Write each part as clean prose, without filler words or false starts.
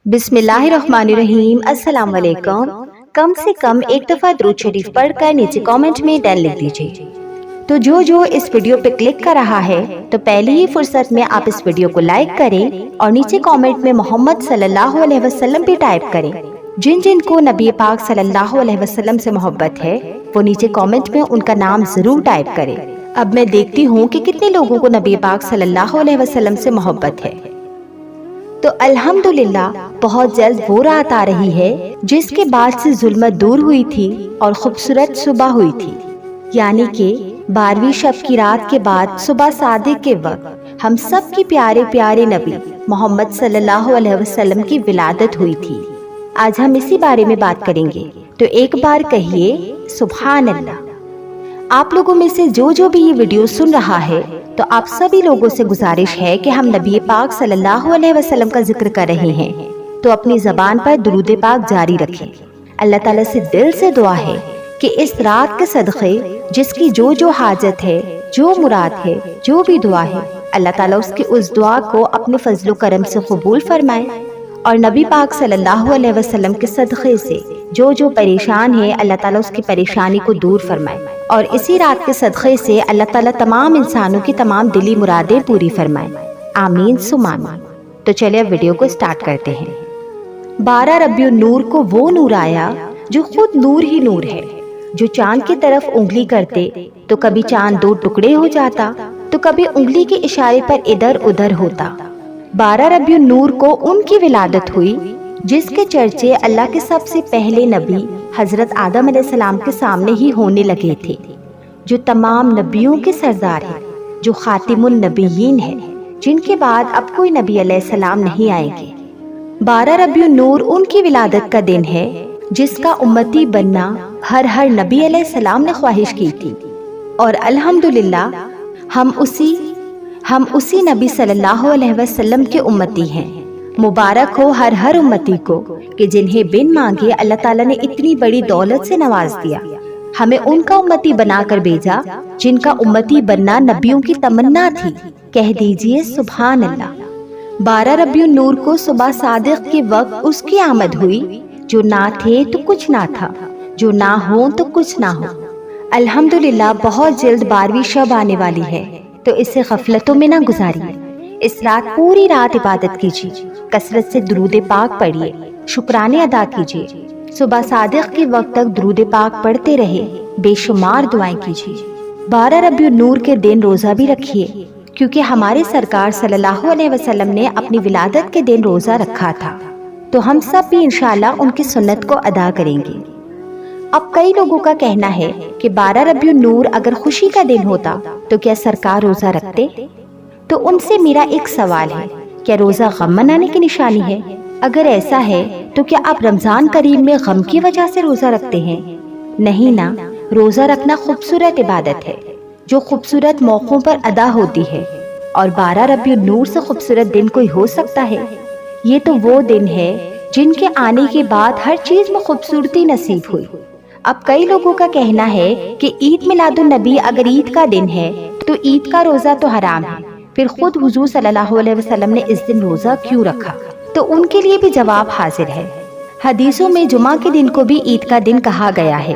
بسم اللہ الرحمن الرحیم۔ السلام علیکم۔ کم سے کم ایک دفعہ درود شریف پڑھ کر نیچے کامنٹ میں ڈن لکھ دیجیے۔ تو جو اس ویڈیو پہ کلک کر رہا ہے تو پہلی ہی فرصت میں آپ اس ویڈیو کو لائک کریں اور نیچے کامنٹ میں محمد صلی اللہ علیہ وسلم بھی ٹائپ کریں۔ جن کو نبی پاک صلی اللہ علیہ وسلم سے محبت ہے وہ نیچے کامنٹ میں ان کا نام ضرور ٹائپ کریں۔ اب میں دیکھتی ہوں کہ کتنے لوگوں کو نبی پاک صلی اللہ علیہ وسلم سے محبت ہے۔ تو الحمدللہ بہت جلد وہ رات آ رہی ہے جس کے بعد سے ظلمت دور ہوئی تھی اور خوبصورت صبح ہوئی تھی، یعنی کہ 12ویں شب کی رات کے بعد صبح صادق کے وقت ہم سب کی پیارے پیارے نبی محمد صلی اللہ علیہ وسلم کی ولادت ہوئی تھی۔ آج ہم اسی بارے میں بات کریں گے، تو ایک بار کہیے سبحان اللہ۔ آپ لوگوں میں سے جو بھی یہ ویڈیو سن رہا ہے تو آپ سبھی لوگوں سے گزارش ہے کہ ہم نبی پاک صلی اللہ علیہ وسلم کا ذکر کر رہے ہیں تو اپنی زبان پر درود پاک جاری رکھیں۔ اللہ تعالیٰ سے دل سے دعا ہے کہ اس رات کے صدقے جس کی جو حاجت ہے، جو مراد ہے، جو بھی دعا ہے، اللہ تعالیٰ اس کی اس دعا کو اپنے فضل و کرم سے قبول فرمائے اور نبی پاک صلی اللہ علیہ وسلم کے صدقے سے جو پریشان ہے اللہ تعالیٰ اس کی پریشانی کو دور فرمائے اور اسی رات کے صدقے سے اللہ تعالیٰ تمام انسانوں کی تمام دلی مرادیں پوری فرمائے، آمین ثم آمین۔ تو چلے اب ویڈیو کو سٹارٹ کرتے ہیں۔ 12 ربیع النور کو وہ نور آیا جو خود نور ہی نور ہے، جو چاند کی طرف انگلی کرتے تو کبھی چاند 2 ٹکڑے ہو جاتا تو کبھی انگلی کے اشارے پر ادھر ادھر ہوتا۔ 12 ربیع النور کو ان کی ولادت ہوئی جس کے چرچے اللہ کے سب سے پہلے نبی حضرت آدم علیہ السلام کے سامنے ہی ہونے لگے تھے، جو تمام نبیوں کے سردار ہے، جو خاتم النبیین ہے، جن کے بعد اب کوئی نبی علیہ السلام نہیں آئیں گے۔ 12 ربیع النور ان کی ولادت کا دن ہے جس کا امتی بننا ہر نبی علیہ السلام نے خواہش کی تھی، اور الحمدللہ ہم اسی نبی صلی اللہ علیہ وسلم کے امتی ہیں۔ مبارک ہو ہر امتی کو کہ جنہیں بن مانگے اللہ تعالیٰ نے اتنی بڑی دولت سے نواز دیا، ہمیں ان کا امتی بنا کر بھیجا جن کا امتی بننا نبیوں کی تمنا تھی۔ کہہ دیجئے سبحان اللہ۔ 12 ربیع النور کو صبح صادق کے وقت اس کی آمد ہوئی، جو نہ تھے تو کچھ نہ تھا، جو نہ ہو تو کچھ نہ ہو۔ الحمدللہ بہت جلد 12ویں شب آنے والی ہے، تو اسے غفلتوں میں نہ گزاریے۔ اس رات پوری رات عبادت کیجیے، کثرت سے درود پاک پڑھیے، شکرانے ادا کیجیے، صبح صادق کے وقت تک درود پاک پڑھتے رہے، بے شمار دعائیں کیجیے۔ 12 ربیع النور کے دن روزہ بھی رکھیے، کیونکہ ہمارے سرکار صلی اللہ علیہ وسلم نے اپنی ولادت کے دن روزہ رکھا تھا، تو ہم سب بھی انشاءاللہ ان کی سنت کو ادا کریں گے۔ اب کئی لوگوں کا کہنا ہے کہ 12 ربیع النور اگر خوشی کا دن ہوتا تو کیا سرکار روزہ رکھتے؟ تو ان سے میرا ایک سوال ہے، کیا روزہ غم منانے کی نشانی ہے؟ اگر ایسا ہے تو کیا آپ رمضان کریم میں غم کی وجہ سے روزہ رکھتے ہیں؟ نہیں نا، روزہ رکھنا خوبصورت عبادت ہے جو خوبصورت موقعوں پر ادا ہوتی ہے، اور 12 ربیع النور سے خوبصورت دن کوئی ہو سکتا ہے؟ یہ تو وہ دن ہے جن کے آنے کے بعد ہر چیز میں خوبصورتی نصیب ہوئی۔ اب کئی لوگوں کا کہنا ہے کہ عید میلاد النبی اگر عید کا دن ہے تو عید کا روزہ تو حرام ہے، پھر خود حضور صلی اللہ علیہ وسلم نے اس دن روزہ کیوں رکھا؟ تو ان کے لیے بھی جواب حاضر ہے۔ حدیثوں میں جمعہ کے دن کو بھی عید کا دن کہا گیا ہے،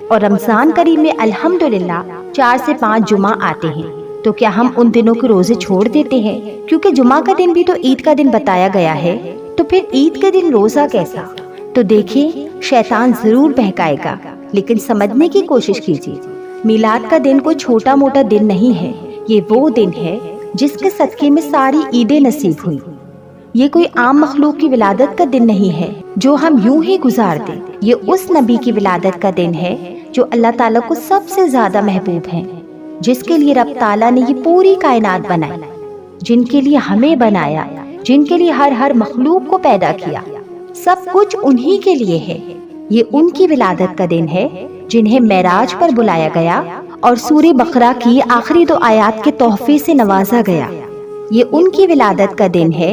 اور رمضان کریم میں الحمدللہ 4 سے 5 جمعہ آتے ہیں، تو کیا ہم ان دنوں کے روزے چھوڑ دیتے ہیں؟ کیونکہ جمعہ کا دن بھی تو عید کا دن بتایا گیا ہے، تو پھر عید کے دن روزہ کیسا؟ تو دیکھیں، شیطان ضرور بہکائے گا، لیکن سمجھنے کی کوشش کیجیے۔ میلاد کا دن کوئی چھوٹا موٹا دن نہیں ہے، یہ وہ دن ہے جس کے صدقے میں ساری عیدیں نصیب ہوئی۔ یہ کوئی عام مخلوق کی ولادت کا دن نہیں ہے جو ہم یوں ہی گزار دیں، یہ اس نبی کی ولادت کا دن ہے جو اللہ تعالیٰ کو سب سے زیادہ محبوب ہیں، جس کے لیے رب تعالیٰ نے یہ پوری کائنات بنائی، جن کے لیے ہمیں بنایا، جن کے لیے ہر مخلوق کو پیدا کیا، سب کچھ انہی کے لیے ہے۔ یہ ان کی ولادت کا دن ہے جنہیں معراج پر بلایا گیا اور سورہ بقرہ کی آخری 2 آیات کے تحفے سے نوازا گیا۔ یہ ان کی ولادت کا دن ہے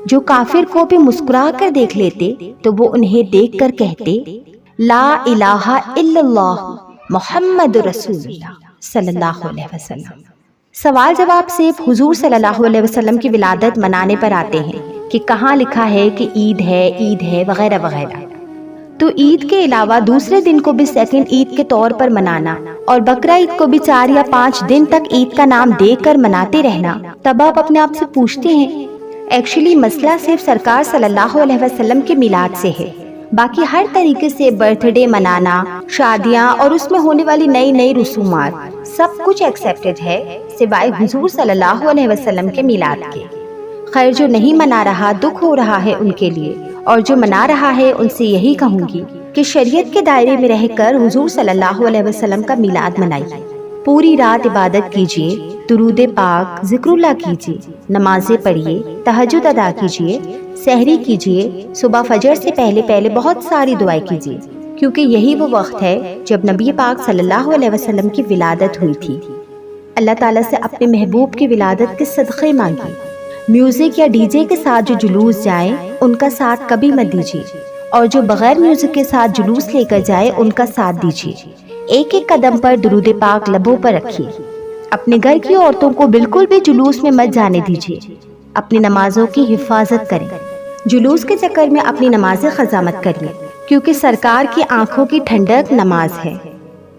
جو کافر کو بھی مسکرا کر دیکھ لیتے تو وہ انہیں دیکھ کر کہتے، لا الہ الا اللہ محمد رسول اللہ صلی اللہ علیہ وسلم۔ سوال جواب صرف حضور صلی اللہ علیہ وسلم کی ولادت منانے پر آتے ہیں کہ کہاں لکھا ہے کہ عید ہے وغیرہ وغیرہ۔ تو عید کے علاوہ دوسرے دن کو بھی سیکنڈ عید کے طور پر منانا اور بقرہ عید کو بھی 4 یا 5 دن تک عید کا نام دے کر مناتے رہنا، تب آپ اپنے آپ سے پوچھتے ہیں ایکچولی مسئلہ صرف سرکار صلی اللہ علیہ وسلم کے میلاد سے ہے، باقی ہر طریقے سے برتھ ڈے منانا، شادیاں اور اس میں ہونے والی نئی رسومات سب کچھ ایکسیپٹڈ ہے سوائے حضور صلی اللہ علیہ وسلم کے میلاد کے۔ خیر جو نہیں منا رہا دکھ ہو رہا ہے ان کے لیے، اور جو منا رہا ہے ان سے یہی کہوں گی کہ شریعت کے دائرے میں رہ کر حضور صلی اللہ علیہ وسلم کا میلاد منائیے، پوری رات عبادت کیجیے، درود پاک ذکر اللہ کیجیے، نمازیں پڑھیے، تہجد ادا کیجیے، سحری کیجیے، صبح فجر سے پہلے بہت ساری دعائیں کیجیے، کیونکہ یہی وہ وقت ہے جب نبی پاک صلی اللہ علیہ وسلم کی ولادت ہوئی تھی۔ اللہ تعالیٰ سے اپنے محبوب کی ولادت کے صدقے مانگیے۔ میوزک یا ڈی جے کے ساتھ جو جلوس جائیں ان کا ساتھ کبھی مت دیجیے، اور جو بغیر میوزک کے ساتھ جلوس لے کر جائے ان کا ساتھ دیجیے۔ ایک قدم پر درود پاک لبوں پر رکھیے۔ اپنے گھر کی عورتوں کو بالکل بھی جلوس میں مت جانے دیجیے۔ اپنی نمازوں کی حفاظت کریں، جلوس کے چکر میں اپنی نمازیں قضا مت کریے، کیونکہ سرکار کی آنکھوں کی ٹھنڈک نماز ہے۔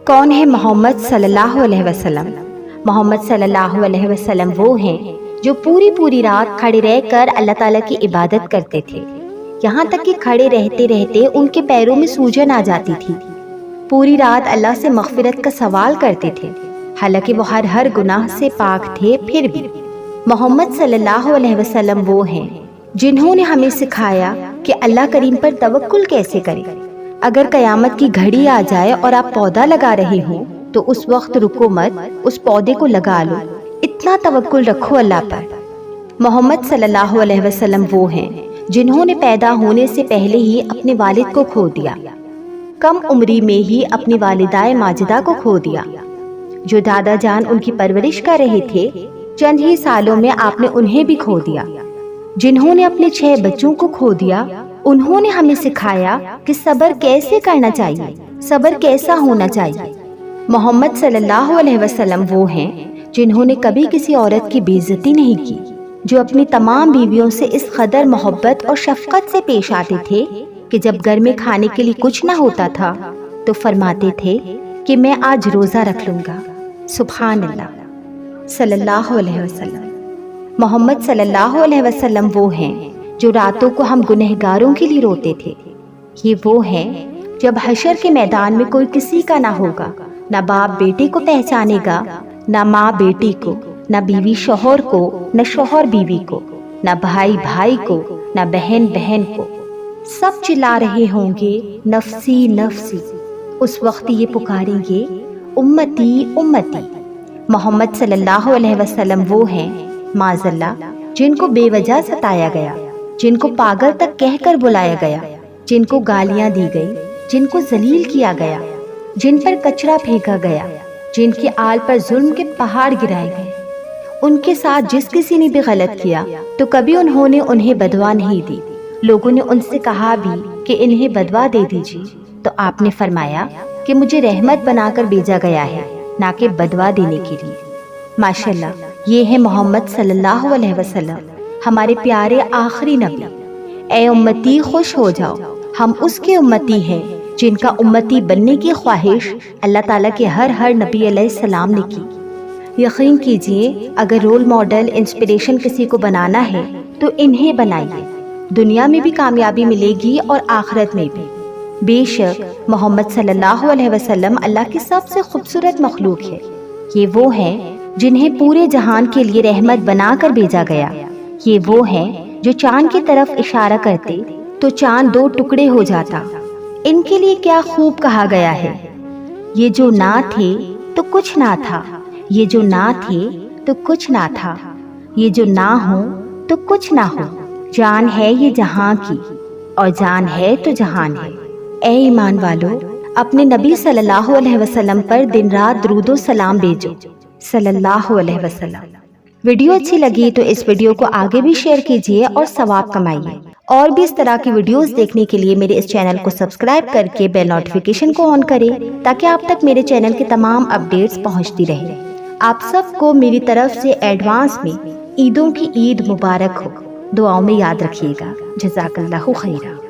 کون ہے محمد صلی اللہ علیہ وسلم؟ محمد صلی اللہ علیہ وسلم وہ ہیں جو پوری رات کھڑے رہ کر اللہ تعالیٰ کی عبادت کرتے تھے، یہاں تک کہ کھڑے رہتے رہتے ان کے پیروں میں سوجن آ جاتی تھی۔ پوری رات اللہ سے مغفرت کا سوال کرتے تھے، حالانکہ وہ ہر گناہ سے پاک تھے، پھر بھی۔ محمد صلی اللہ علیہ وسلم وہ ہیں جنہوں نے ہمیں سکھایا کہ اللہ کریم پر توکل کیسے کریں۔ اگر قیامت کی گھڑی آ جائے اور آپ پودا لگا رہے ہوں تو اس وقت رکو مت، اس پودے کو لگا لو، اتنا توکل رکھو اللہ پر۔ محمد صلی اللہ علیہ وسلم وہ ہیں جنہوں نے پیدا ہونے سے پہلے ہی اپنے والد کو کھو دیا، کم عمری میں ہی اپنی والدہ ماجدہ کو کھو دیا۔ جو دادا جان ان کی پرورش کر رہے تھے، چند ہی سالوں میں آپ نے انہیں بھی کھو دیا۔ جنہوں نے اپنے 6 بچوں کو کھو دیا، انہوں نے ہمیں سکھایا کہ صبر کیسے کرنا چاہیے، صبر کیسا ہونا چاہیے۔ محمد صلی اللہ علیہ وسلم وہ ہیں جنہوں نے کبھی کسی عورت کی بے عزتی نہیں کی، جو اپنی تمام بیویوں سے اس قدر محبت اور شفقت سے پیش آتے تھے کہ جب گھر میں کھانے کے لیے کچھ نہ ہوتا تھا تو فرماتے تھے کہ میں آج روزہ رکھ لوں گا۔ سبحان اللہ صلی اللہ علیہ وسلم۔ محمد صلی اللہ علیہ وسلم وہ ہیں جو راتوں کو ہم گنہگاروں کے لیے روتے تھے۔ یہ وہ ہیں جب حشر کے میدان میں کوئی کسی کا نہ ہوگا، نہ باپ بیٹے کو پہچانے گا، نہ ماں بیٹی کو، نہ بیوی شوہر کو، نہ شوہر بیوی کو، نہ بھائی بھائی کو، نہ بہن بہن کو، سب چلا رہے ہوں گے نفسی نفسی۔ اس وقت یہ پکاریں گے امتی امتی۔ محمد صلی اللہ علیہ وسلم وہ ہیں معاذ اللہ جن کو بے وجہ ستایا گیا، جن کو پاگل تک کہہ کر بلایا گیا، جن کو گالیاں دی گئی، جن کو ذلیل کیا گیا، جن پر کچرا پھینکا گیا، جن کی آل پر ظلم کے پہاڑ گرائے گئے۔ ان کے ساتھ جس کسی نے بھی غلط کیا تو کبھی انہوں نے انہیں بدوا نہیں دی۔ لوگوں نے ان سے کہا بھی کہ انہیں بدوا دے دیجیے، تو آپ نے فرمایا کہ مجھے رحمت بنا کر بھیجا گیا ہے، نہ کہ بدوا دینے کے لیے۔ ماشاءاللہ یہ ہے محمد صلی اللہ علیہ وسلم، ہمارے پیارے آخری نبی۔ اے امتی خوش ہو جاؤ، ہم اس کے امتی ہیں جن کا امتی بننے کی خواہش اللہ تعالیٰ کے ہر نبی علیہ السلام نے کی۔ یقین کیجئے اگر رول ماڈل انسپریشن کسی کو بنانا ہے تو انہیں بنائیے، دنیا میں بھی کامیابی ملے گی اور آخرت میں بھی۔ بے شک محمد صلی اللہ علیہ وسلم اللہ کی سب سے خوبصورت مخلوق ہے۔ یہ وہ ہیں جنہیں پورے جہان کے لیے رحمت بنا کر بھیجا گیا۔ یہ وہ ہیں جو چاند کی طرف اشارہ کرتے تو چاند 2 ٹکڑے ہو جاتا۔ ان کے لیے کیا خوب کہا گیا ہے، یہ جو نہ تھے تو کچھ نہ تھا، یہ جو نہ تھے تو کچھ نہ تھا، یہ جو نہ ہو تو کچھ نہ ہو۔ جان ہے یہ جہاں کی اور جان ہے تو جہان ہے۔ اے ایمان والو، اپنے نبی صلی اللہ علیہ وسلم پر دن رات درود و سلام بھیجو صلی اللہ علیہ وسلم۔ ویڈیو اچھی لگی تو اس ویڈیو کو آگے بھی شیئر کیجیے اور ثواب کمائیے۔ اور بھی اس طرح کی ویڈیوز دیکھنے کے لیے میرے اس چینل کو سبسکرائب کر کے بیل نوٹیفیکیشن کو آن کریں تاکہ آپ تک میرے چینل کے تمام اپڈیٹس پہنچتی رہیں۔ آپ سب کو میری طرف سے ایڈوانس میں عیدوں کی عید مبارک ہو. دعاؤں میں یاد رکھیے گا. جزاک اللہ خیرہ.